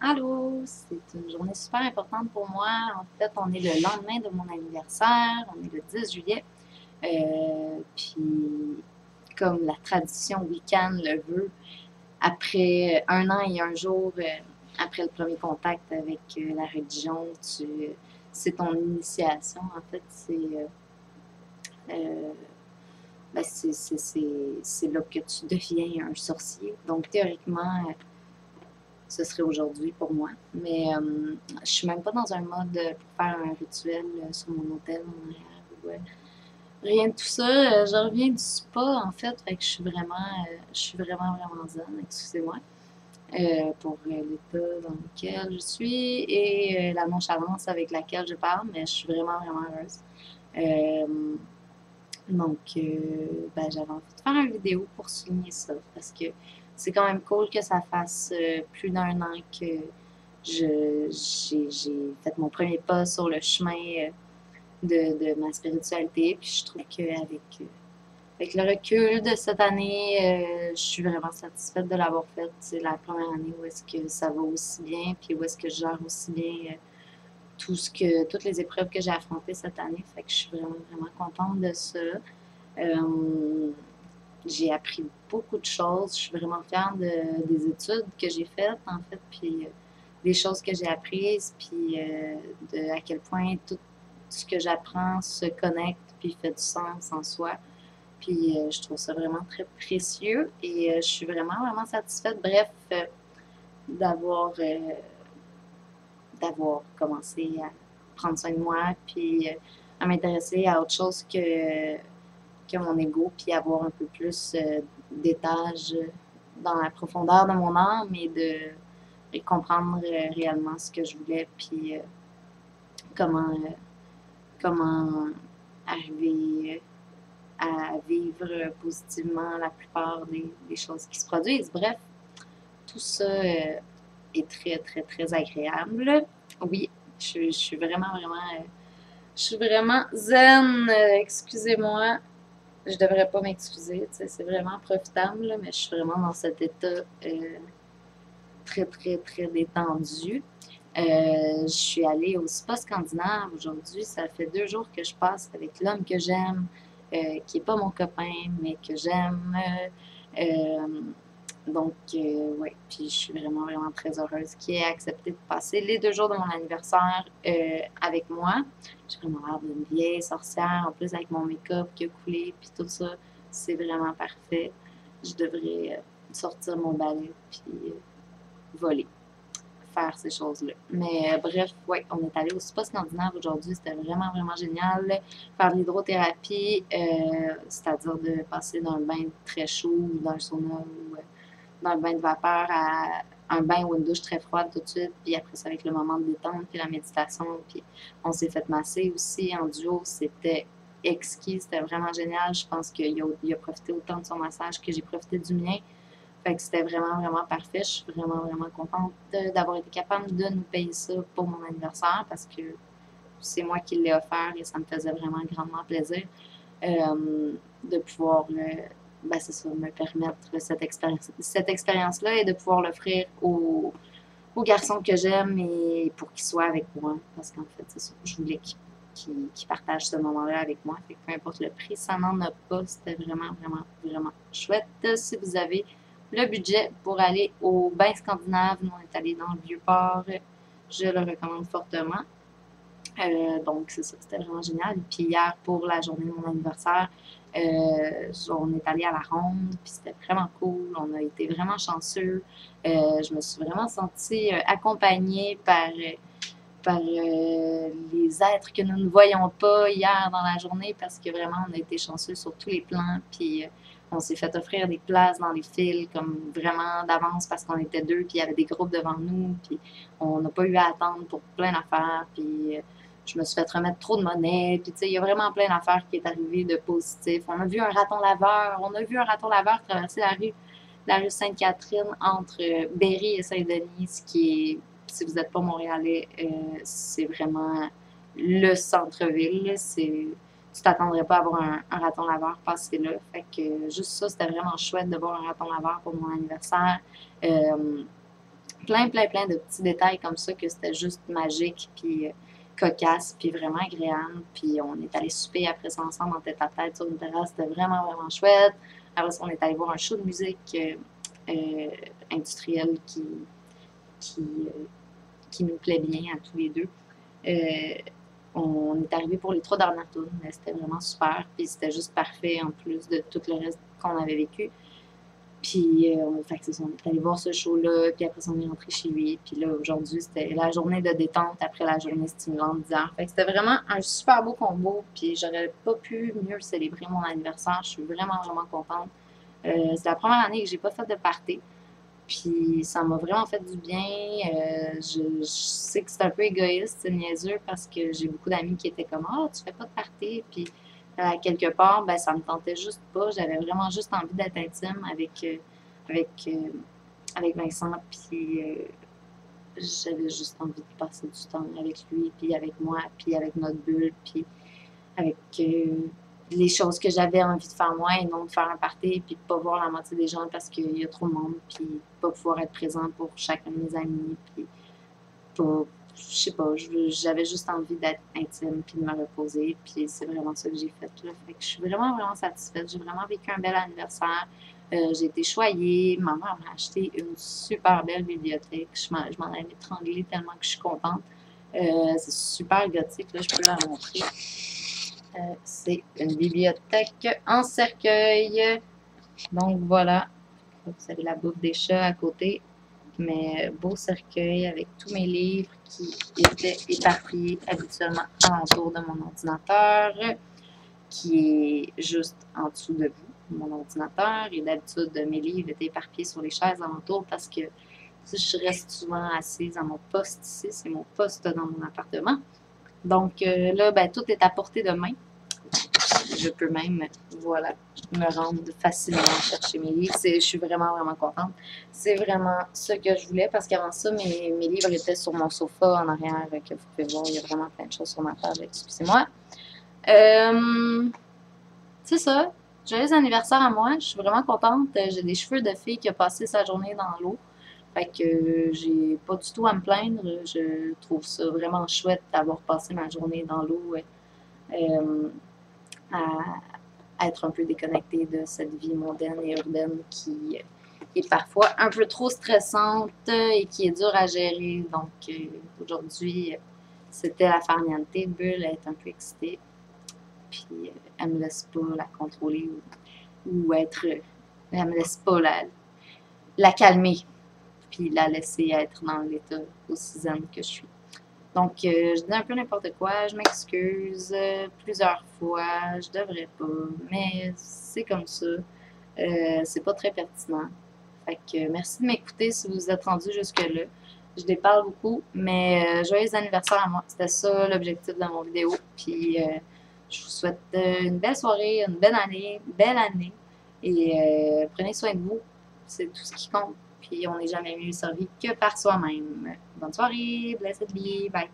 Allô, c'est une journée super importante pour moi. En fait, on est le lendemain de mon anniversaire, on est le 10 juillet. Puis, comme la tradition week-end le veut, après un an et un jour, après le premier contact avec la religion, c'est ton initiation. En fait, euh, c'est là que tu deviens un sorcier. Donc, théoriquement, ce serait aujourd'hui pour moi. Mais je suis même pas dans un mode pour faire un rituel sur mon hôtel en arrière. Rien de tout ça. Je reviens du spa en fait, fait que je suis vraiment zen, excusez-moi, pour l'état dans lequel je suis et la nonchalance avec laquelle je parle, mais je suis vraiment heureuse. Euh, ben, j'avais envie de faire une vidéo pour souligner ça parce que c'est quand même cool que ça fasse plus d'un an que j'ai fait mon premier pas sur le chemin de ma spiritualité. Puis je trouve qu'avec avec le recul de cette année, je suis vraiment satisfaite de l'avoir faite. C'est la première année où est-ce que ça va aussi bien, puis où est-ce que je gère aussi bien toutes les épreuves que j'ai affrontées cette année. Fait que je suis vraiment contente de ça. Euh, j'ai appris beaucoup de choses. Je suis vraiment fière des études que j'ai faites, en fait, puis des choses que j'ai apprises, puis de à quel point tout ce que j'apprends se connecte, puis fait du sens en soi. Puis je trouve ça vraiment très précieux et je suis vraiment satisfaite, bref, d'avoir d'avoir commencé à prendre soin de moi, puis à m'intéresser à autre chose que mon ego, puis avoir un peu plus d'étage dans la profondeur de mon âme et comprendre réellement ce que je voulais, puis comment, comment arriver à vivre positivement la plupart des choses qui se produisent. Bref, tout ça est très agréable. Oui, je suis je suis vraiment zen. Excusez-moi, je devrais pas m'excuser, c'est vraiment profitable, là, mais je suis vraiment dans cet état très détendu. Je suis allée au spa scandinave aujourd'hui. Ça fait 2 jours que je passe avec l'homme que j'aime, qui n'est pas mon copain, mais que j'aime. Ouais, puis je suis vraiment très heureuse qu'il ait accepté de passer les 2 jours de mon anniversaire avec moi. J'ai vraiment l'air d'une vieille sorcière, en plus avec mon make-up qui a coulé, puis tout ça. C'est vraiment parfait. Je devrais sortir mon balai, puis voler faire ces choses-là. Mais bref, ouais, on est allé au spa scandinave aujourd'hui, c'était vraiment génial. Faire de l'hydrothérapie, c'est-à-dire de passer d'un bain très chaud ou d'un sauna ou d'un bain de vapeur à un bain ou une douche très froide tout de suite, puis après ça avec le moment de détente, puis la méditation, puis on s'est fait masser aussi en duo, c'était exquis, c'était vraiment génial. Je pense qu'il a profité autant de son massage que j'ai profité du mien. Fait que c'était vraiment parfait. Je suis vraiment contente d'avoir été capable de nous payer ça pour mon anniversaire parce que c'est moi qui l'ai offert et ça me faisait vraiment grandement plaisir de pouvoir ben c'est ça, me permettre cette expérience-là et de pouvoir l'offrir aux garçons que j'aime et pour qu'ils soient avec moi. Parce qu'en fait, c'est ça, je voulais qu'ils partagent ce moment-là avec moi. Fait que peu importe le prix, ça n'en a pas. C'était vraiment chouette. Si vous avez le budget pour aller au bain scandinave, nous on est allé dans le Vieux-Port, je le recommande fortement. Donc, c'est ça, c'était vraiment génial. Puis hier, pour la journée de mon anniversaire, on est allé à la ronde, puis c'était vraiment cool. On a été vraiment chanceux. Je me suis vraiment sentie accompagnée par les êtres que nous ne voyons pas hier dans la journée parce que vraiment, on a été chanceux sur tous les plans. Puis on s'est fait offrir des places dans les files comme vraiment d'avance parce qu'on était deux, puis il y avait des groupes devant nous, puis on n'a pas eu à attendre pour plein d'affaires. Puis je me suis fait remettre trop de monnaie. Puis tu sais, il y a vraiment plein d'affaires qui est arrivé de positif. On a vu un raton laveur traverser la rue Sainte-Catherine entre Berry et Saint-Denis, ce qui est si vous n'êtes pas montréalais, c'est vraiment le centre-ville. Tu t'attendrais pas à voir un raton laveur passer là. Fait que juste ça, c'était vraiment chouette de voir un raton laveur pour mon anniversaire. Euh, plein, plein, plein de petits détails comme ça que c'était juste magique, puis cocasse, puis vraiment agréable. Puis on est allé souper après ça ensemble en tête à tête sur une terrasse, c'était vraiment, vraiment chouette. Après ça, on est allé voir un show de musique industriel qui, euh, qui nous plaît bien à tous les deux. Euh, on est arrivé pour les 3 dernières tours, mais c'était vraiment super. Puis c'était juste parfait en plus de tout le reste qu'on avait vécu. Puis, fait que c'est ça, on est allé voir ce show-là, puis après ça, on est rentré chez lui. Puis là, aujourd'hui, c'était la journée de détente après la journée stimulante d'hier. Fait que c'était vraiment un super beau combo, puis j'aurais pas pu mieux célébrer mon anniversaire. Je suis vraiment, vraiment contente. C'est la première année que j'ai pas fait de party. Puis ça m'a vraiment fait du bien. Je sais que c'est un peu égoïste, c'est niaiseux, parce que j'ai beaucoup d'amis qui étaient comme «Ah, tu fais pas de party». Puis quelque part, ben, ça me tentait juste pas. J'avais vraiment juste envie d'être intime avec, euh, avec Vincent. Puis j'avais juste envie de passer du temps avec lui, puis avec moi, puis avec notre bulle, puis avec les choses que j'avais envie de faire moi et non de faire un party, puis de pas voir la moitié des gens parce qu'il y a trop de monde, puis pas pouvoir être présent pour chacun de mes amis, puis pas, je sais pas, j'avais juste envie d'être intime, puis de me reposer, puis c'est vraiment ça que j'ai fait, là. Fait que je suis vraiment, vraiment satisfaite. J'ai vraiment vécu un bel anniversaire. J'ai été choyée. Ma mère m'a acheté une super belle bibliothèque. Je m'en avais étranglée tellement que je suis contente. C'est super gothique, là, je peux la montrer. C'est une bibliothèque en cercueil. Donc voilà, vous avez la bouffe des chats à côté, mais beau cercueil avec tous mes livres qui étaient éparpillés habituellement alentour de mon ordinateur, qui est juste en dessous de vous, mon ordinateur. Et d'habitude, mes livres étaient éparpillés sur les chaises alentour parce que je reste souvent assise à mon poste ici, c'est mon poste dans mon appartement. Donc là, ben, tout est à portée de main. Je peux même, voilà, me rendre facilement chercher mes livres. Je suis vraiment, vraiment contente. C'est vraiment ce que je voulais parce qu'avant ça, mes livres étaient sur mon sofa en arrière, que vous pouvez voir. Il y a vraiment plein de choses sur ma table. Excusez-moi. C'est ça. Joyeux anniversaire à moi. Je suis vraiment contente. J'ai des cheveux de fille qui a passé sa journée dans l'eau. Fait que j'ai pas du tout à me plaindre. Je trouve ça vraiment chouette d'avoir passé ma journée dans l'eau. À être un peu déconnectée de cette vie mondaine et urbaine qui est parfois un peu trop stressante et qui est dure à gérer. Donc aujourd'hui, c'était la farniente. Bulle est un peu excitée. Puis elle me laisse pas la contrôler ou être. Elle me laisse pas la calmer. Puis la laisser être dans l'état aussi zen que je suis. Donc, je dis un peu n'importe quoi, je m'excuse plusieurs fois, je devrais pas, mais c'est comme ça. C'est pas très pertinent. Fait que merci de m'écouter si vous êtes rendu jusque-là. Je déparle beaucoup, mais joyeux anniversaire à moi. C'était ça l'objectif de mon vidéo. Puis, je vous souhaite une belle soirée, une belle année. Et prenez soin de vous. C'est tout ce qui compte. Puis on n'est jamais mieux servi que par soi-même. Bonne soirée, blessed be, bye.